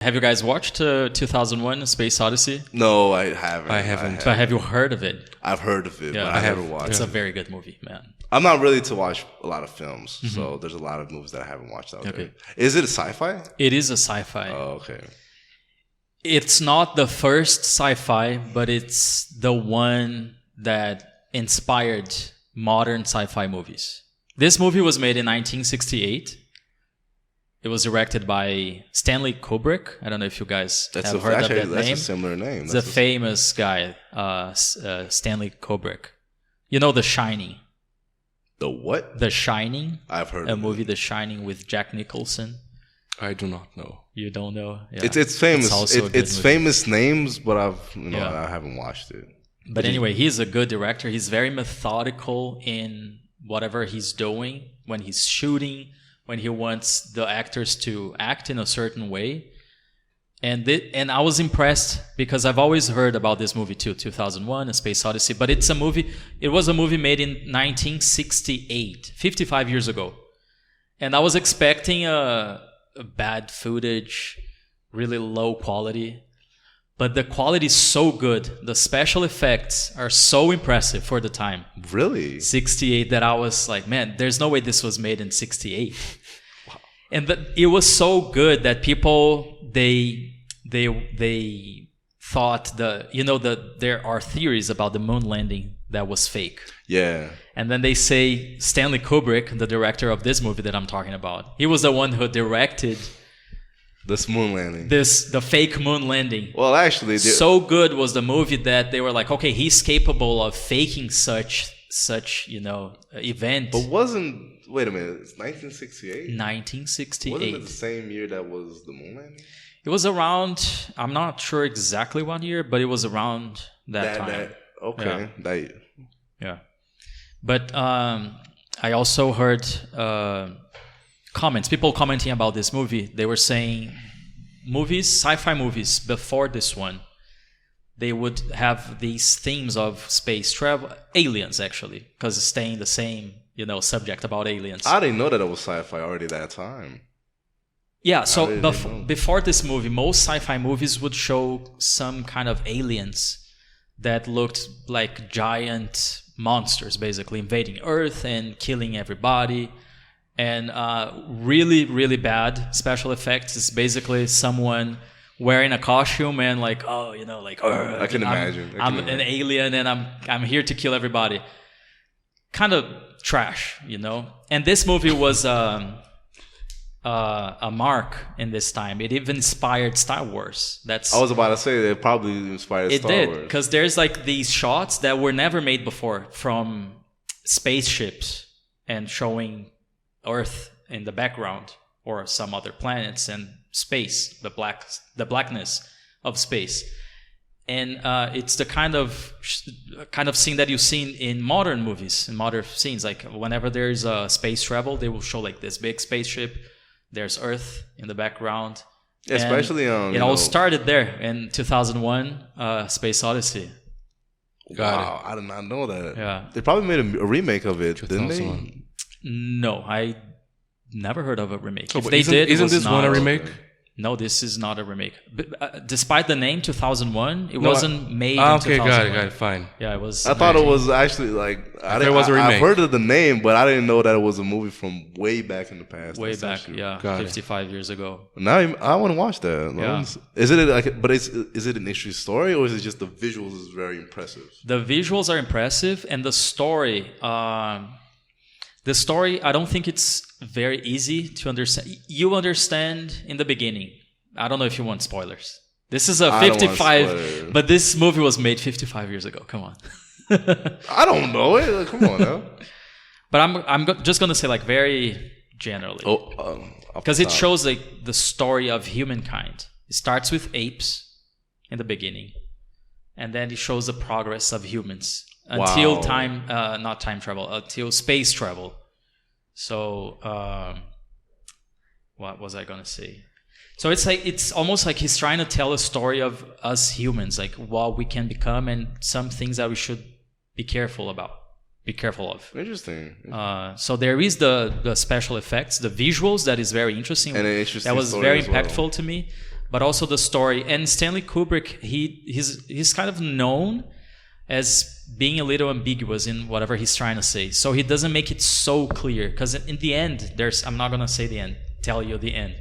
Have you guys watched 2001: A Space Odyssey? No, I haven't. I haven't. But have you heard of it? I've heard of it, Yeah, but I I have- haven't watched It's it. a very good movie, man. I'm not really to watch a lot of films, so there's a lot of movies that I haven't watched out there. Is it a sci-fi? It is a sci-fi. Oh, okay. It's not the first sci-fi, but it's the one that inspired modern sci-fi movies. This movie was made in 1968. It was directed by Stanley Kubrick. I don't know if you guys have heard of that That's name. a similar name. It's a famous guy, Stanley Kubrick. You know The Shining. The what? The Shining. I've heard A of movie, it. The Shining, with Jack Nicholson. I do not know. You don't know? Yeah. It's famous. also a good It's movie. famous names, but Yeah. I haven't watched it. But anyway, he's a good director. He's very methodical in whatever he's doing, when he's shooting, when he wants the actors to act in a certain way. And I was impressed because I've always heard about this movie too, 2001: A Space Odyssey. But it was a movie made in 1968, 55 years ago. And I was expecting a bad footage, really low quality. But the quality is so good. The special effects are so impressive for the time. Really? 68, that I was like, man, there's no way this was made in 68. Wow. And it was so good that people, they thought there are theories about the moon landing that was fake. Yeah. And then they say Stanley Kubrick, the director of this movie that I'm talking about, he was the one who directed This moon landing. the fake moon landing. Well, actually, So good was the movie that they were like, okay, he's capable of faking such event. But wait a minute, it's 1968? 1968. Wasn't it the same year that was the moon landing? It was around, I'm not sure exactly what year, but it was around that time. Okay. Yeah. But I also heard comments, people commenting about this movie. They were saying sci-fi movies before this one, they would have these themes of space travel, aliens actually, because it's staying the same, subject about aliens. I didn't know that it was sci-fi already that time. Yeah, so before this movie, most sci-fi movies would show some kind of aliens that looked like giant monsters, basically invading Earth and killing everybody. And really, really bad special effects is basically someone wearing a costume and I can imagine. I'm an alien and I'm here to kill everybody. Kind of trash, And this movie was a mark in this time. It even inspired Star Wars. I was about to say it probably inspired Star Wars. It did, because there's these shots that were never made before from spaceships and showing Earth in the background or some other planets and space, the blackness of space. And it's the kind of scene that you've seen in modern movies, in modern scenes. Like whenever there's a space travel, they will show this big spaceship. There's Earth in the background. Especially on... It all started there in 2001, Space Odyssey. Wow, I did not know that. Yeah. They probably made a remake of it, didn't they? No, I never heard of a remake. If but they did, isn't this one a remake? No, this is not a remake. But, despite the name 2001, it wasn't made in okay, 2001. got it, fine. Yeah, it was. I thought it was actually I've heard of the name, but I didn't know that it was a movie from way back in the past. Way back, yeah, Got 55 years ago. Now I want to watch that. Yeah. Is it an interesting story, or is it just the visuals is very impressive? The visuals are impressive, and the story. The story, I don't think it's very easy to understand. You understand in the beginning. I don't know if you want spoilers. This is a 55, but this movie was made 55 years ago. Come on. I don't know it. Come on now. But I'm just gonna say very generally. Because it shows the story of humankind. It starts with apes in the beginning, and then it shows the progress of humans. Until not time travel, until space travel. So, what was I gonna say? So it's almost like he's trying to tell a story of us humans, like what we can become and some things that we should be careful about. be careful of. Interesting. So there is the special effects, the visuals that is very interesting. And an interesting that was story very as well. impactful to me. but also the story. And Stanley Kubrick, he's kind of known as being a little ambiguous in whatever he's trying to say. So he doesn't make it so clear. Because in the end, I'm not going to say the end, tell you the end.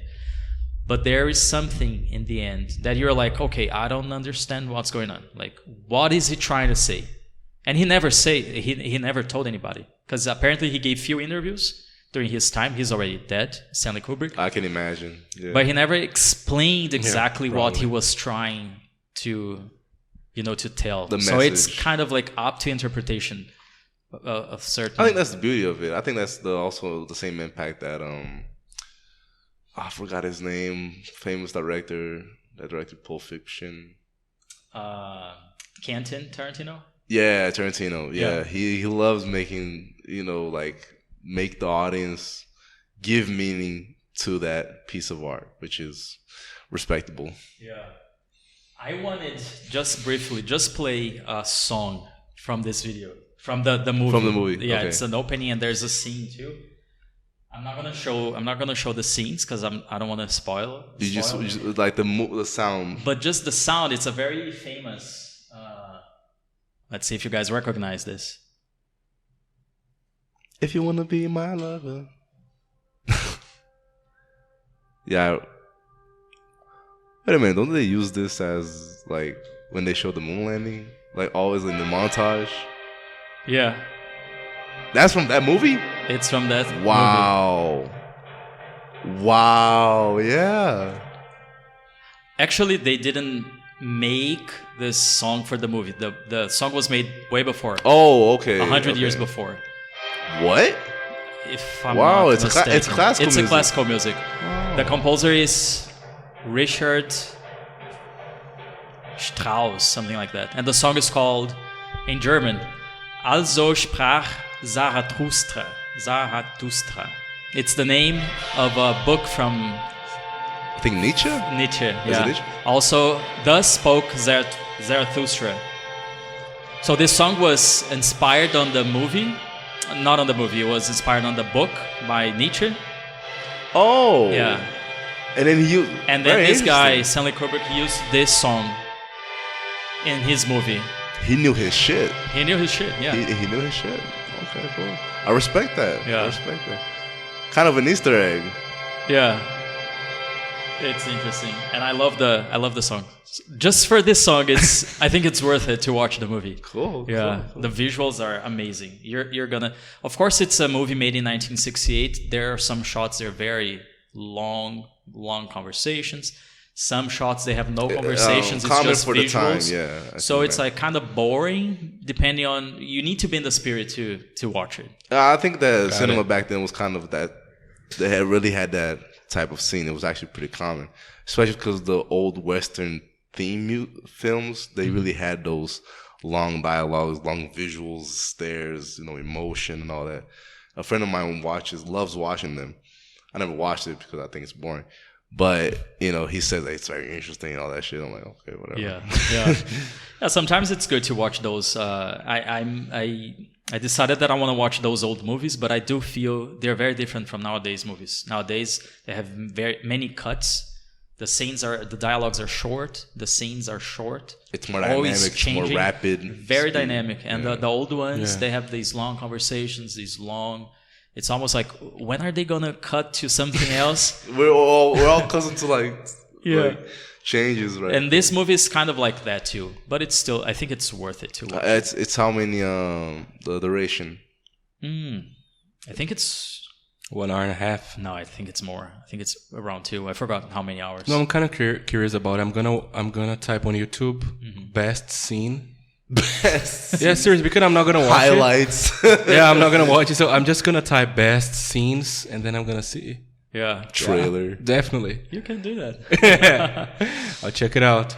But there is something in the end that you're like, okay, I don't understand what's going on. Like, what is he trying to say? And he never told anybody. Because apparently he gave few interviews during his time. He's already dead, Stanley Kubrick. I can imagine. Yeah. But he never explained exactly what he was trying to tell. So it's kind of like up to interpretation of certain. I think that's the beauty of it. I think that's also the same impact that I forgot his name. Famous director that directed Pulp Fiction. Quentin Tarantino. Yeah, Tarantino. Yeah, he loves making make the audience give meaning to that piece of art, which is respectable. Yeah. I wanted just play a song from this video, from the movie. From the movie, yeah. Okay. It's an opening and there's a scene too. I'm not gonna show the scenes because I don't want to spoil. You just like the sound, but just the sound. It's a very famous. Let's see if you guys recognize this. If you wanna be my lover. Yeah. Wait a minute, don't they use this as like when they show the moon landing? Like always in the montage? Yeah. That's from that movie? It's from that movie. Wow, yeah. Actually, they didn't make this song for the movie. The song was made way before. Oh, okay. 100 years before. What? If I'm not mistaken. It's classical music. It's a classical music. Wow. The composer is Richard Strauss, something like that. And the song is called, in German, Also sprach Zarathustra. Zarathustra. It's the name of a book from... I think Nietzsche? Nietzsche, Is yeah. it Nietzsche? Also, thus spoke Zarathustra. So this song was inspired on the movie. Not on the movie, it was inspired on the book by Nietzsche. Oh. Yeah. And then this guy, Stanley Kubrick, used this song in his movie. He knew his shit. He knew his shit, yeah. He knew his shit. Okay, cool. I respect that. Yeah. I respect that. Kind of an Easter egg. Yeah. It's interesting. And I love the song. Just for this song, I think it's worth it to watch the movie. Cool. Yeah. Cool. The visuals are amazing. You're gonna... Of course, it's a movie made in 1968. There are some shots that are very long conversations. Some shots they have no conversations. It's just for visuals. The time, yeah. So it's like kind of boring. Depending on, you need to be in the spirit to watch it. I think that cinema back then was kind of that. They had really had that type of scene. It was actually pretty common, especially because the old Western theme films. They really had those long dialogues, long visuals, stares, emotion and all that. A friend of mine loves watching them. I never watched it because I think it's boring. But, he says it's very interesting and all that shit. I'm like, okay, whatever. Yeah. Yeah, sometimes it's good to watch those. I decided that I want to watch those old movies, but I do feel they're very different from nowadays movies. Nowadays, they have very many cuts. The dialogues are short. The scenes are short. It's more dynamic, more rapid. Very dynamic. And the old ones, they have these long conversations, it's almost like, when are they gonna cut to something else? we're all cousin to like changes, right? And this movie is kind of like that too, but it's still, I think it's worth it to watch. It's how many the duration? I think it's 1 hour and a half. No, I think it's more. I think it's around 2. I forgot how many hours. No, I'm kind of curious about it. I'm gonna type on YouTube best scene. Yeah, seriously, because I'm not gonna watch highlights. Yeah, I'm not gonna watch it, so I'm just gonna type best scenes and then I'm gonna see. Yeah. Trailer. Yeah, definitely. You can do that. I'll check it out.